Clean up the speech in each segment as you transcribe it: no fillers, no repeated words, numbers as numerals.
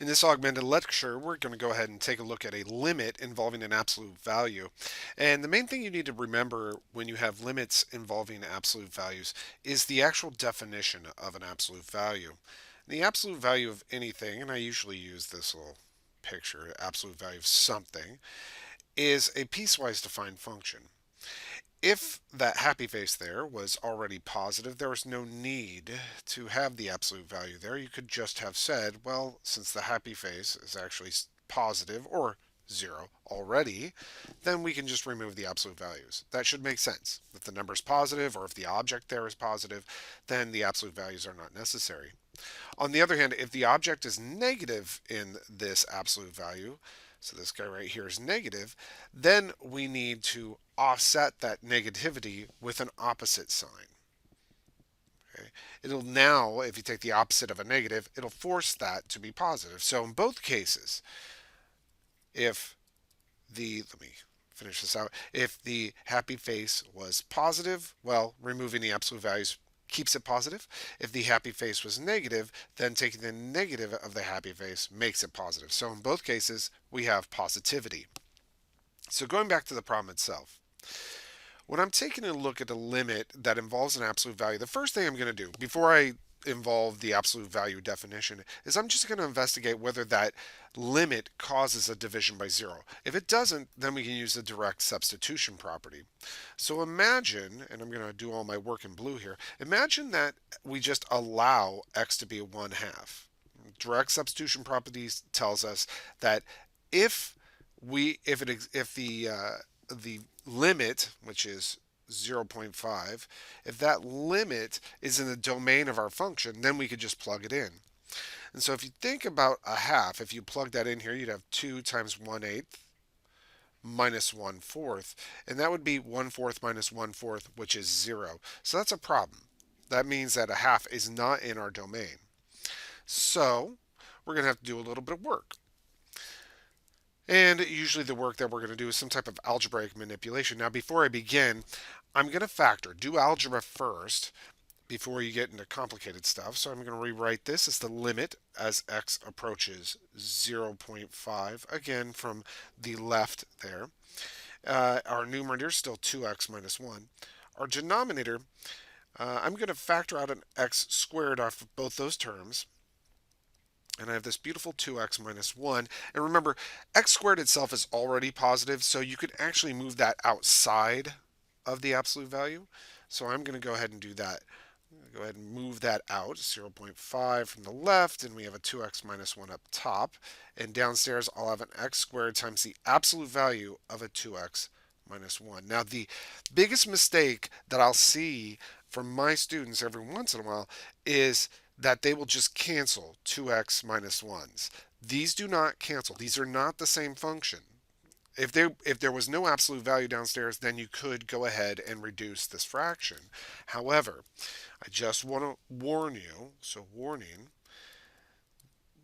In this augmented lecture, we're going to go ahead and take a look at a limit involving an absolute value. And the main thing you need to remember when you have limits involving absolute values is the actual definition of an absolute value. The absolute value of anything, and I usually use this little picture, absolute value of something, is a piecewise defined function. If that happy face there was already positive, there was no need to have the absolute value there. You could just have said, well, since the happy face is actually positive or 0 already, then we can just remove the absolute values. That should make sense. If the number is positive or if the object there is positive, then the absolute values are not necessary. On the other hand, if the object is negative in this absolute value, so this guy right here is negative, then we need to offset that negativity with an opposite sign. Okay? It'll now, if you take the opposite of a negative, it'll force that to be positive. So in both cases, if let me finish this out, if the happy face was positive, well, removing the absolute values keeps it positive. If the happy face was negative, then taking the negative of the happy face makes it positive. So in both cases, we have positivity. So going back to the problem itself, when I'm taking a look at a limit that involves an absolute value, the first thing I'm going to do before I involve the absolute value definition is I'm just going to investigate whether that limit causes a division by 0. If it doesn't, then we can use the direct substitution property. So imagine, and I'm going to do all my work in blue here, imagine that we just allow x to be 1/2. Direct substitution properties tells us that if the limit, which is 0.5, if that limit is in the domain of our function, then we could just plug it in. And so if you think about a half, if you plug that in here, you'd have 2 times 1/8 minus 1/4, and that would be 1/4 minus 1/4, which is 0. So that's a problem. That means that a half is not in our domain. So we're going to have to do a little bit of work. And usually the work that we're going to do is some type of algebraic manipulation. Now, before I begin, I'm going to factor. Do algebra first before you get into complicated stuff. So I'm going to rewrite this as the limit as x approaches 0.5, again from the left there. Our numerator is still 2x minus 1. Our denominator, I'm going to factor out an x squared off of both those terms. And I have this beautiful 2x minus 1. And remember, x squared itself is already positive, so you could actually move that outside of the absolute value. So I'm going to go ahead and do that. I'm going to go ahead and move that out, 0.5 from the left, and we have a 2x minus 1 up top. And downstairs, I'll have an x squared times the absolute value of a 2x minus 1. Now, the biggest mistake that I'll see from my students every once in a while is that they will just cancel 2x minus 1s. These do not cancel. These are not the same function. If there was no absolute value downstairs, then you could go ahead and reduce this fraction. However, I just want to warn you, so warning,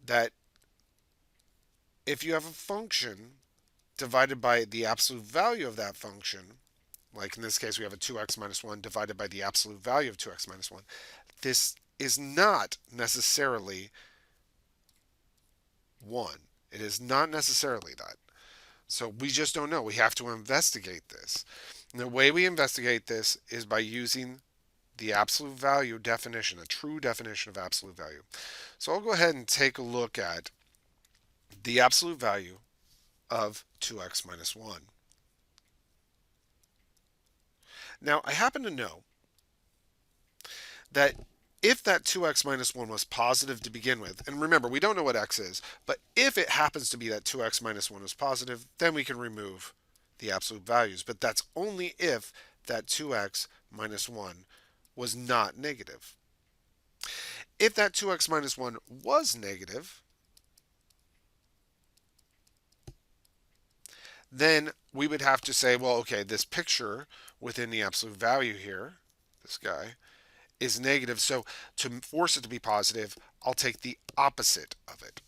that if you have a function divided by the absolute value of that function, like in this case we have a 2x minus 1 divided by the absolute value of 2x minus 1, this is not necessarily 1. It is not necessarily that. So we just don't know. We have to investigate this. And the way we investigate this is by using the absolute value definition, a true definition of absolute value. So I'll go ahead and take a look at the absolute value of 2x minus 1. Now, I happen to know that if that 2x minus 1 was positive to begin with, and remember, we don't know what x is, but if it happens to be that 2x minus 1 is positive, then we can remove the absolute values. But that's only if that 2x minus 1 was not negative. If that 2x minus 1 was negative, then we would have to say, well, okay, this picture within the absolute value here, this guy, is negative, so to force it to be positive, I'll take the opposite of it.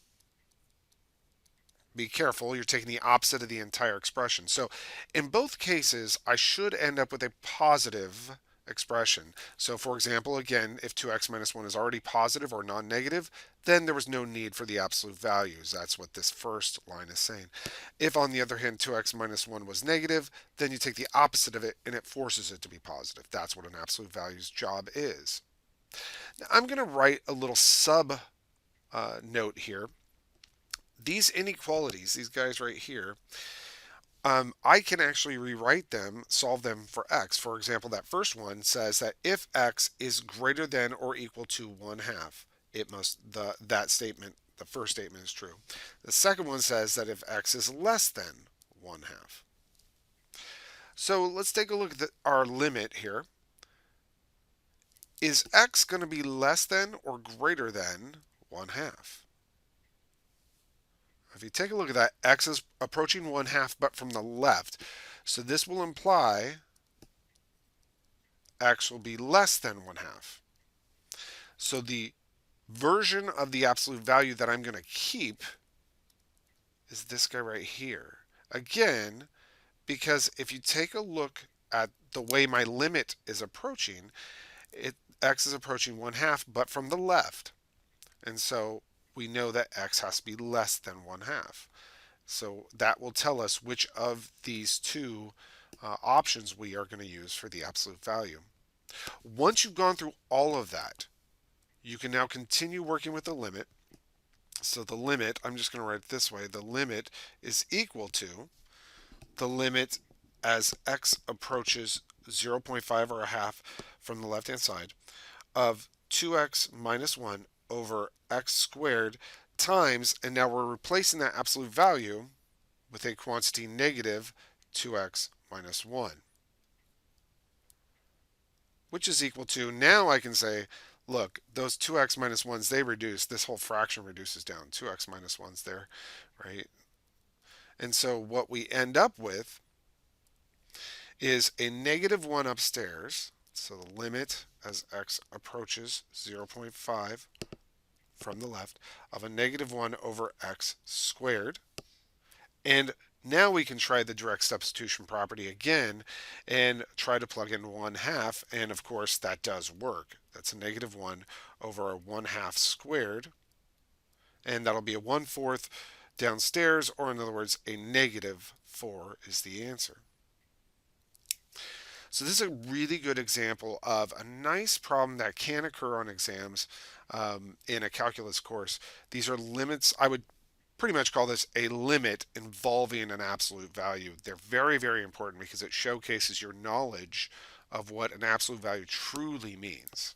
Be careful, you're taking the opposite of the entire expression. So in both cases, I should end up with a positive expression. So for example, again, if 2x minus 1 is already positive or non-negative, then there was no need for the absolute values. That's what this first line is saying. If, on the other hand, 2x minus 1 was negative, then you take the opposite of it and it forces it to be positive. That's what an absolute value's job is. Now, I'm going to write a little sub note here. These inequalities, these guys right here, I can actually rewrite them, solve them for x. For example, that first one says that if x is greater than or equal to 1/2, it must, that statement, the first statement is true. The second one says that if x is less than 1/2. So let's take a look at our limit here. Is x going to be less than or greater than 1/2? If you take a look at that, x is approaching 1/2, but from the left. So this will imply x will be less than 1/2. So the version of the absolute value that I'm going to keep is this guy right here. Again, because if you take a look at the way my limit is approaching, x is approaching 1/2, but from the left. And so we know that x has to be less than 1/2. So that will tell us which of these two options we are going to use for the absolute value. Once you've gone through all of that, you can now continue working with the limit. So the limit, I'm just going to write it this way, the limit is equal to the limit as x approaches 0.5 or a half from the left-hand side of 2x minus 1 over x squared times, and now we're replacing that absolute value with a quantity negative 2x minus 1, which is equal to, now I can say, look, those 2x minus 1s, they reduce, this whole fraction reduces down, 2x minus 1s there, right? And so what we end up with is a negative 1 upstairs, so the limit as x approaches 0.5 from the left of a negative 1 over x squared. And now we can try the direct substitution property again and try to plug in 1/2. And of course, that does work. That's a negative 1 over a 1/2 squared. And that'll be a 1/4 downstairs, or in other words, a negative 4 is the answer. So this is a really good example of a nice problem that can occur on exams in a calculus course. These are limits. I would pretty much call this a limit involving an absolute value. They're very, very important because it showcases your knowledge of what an absolute value truly means.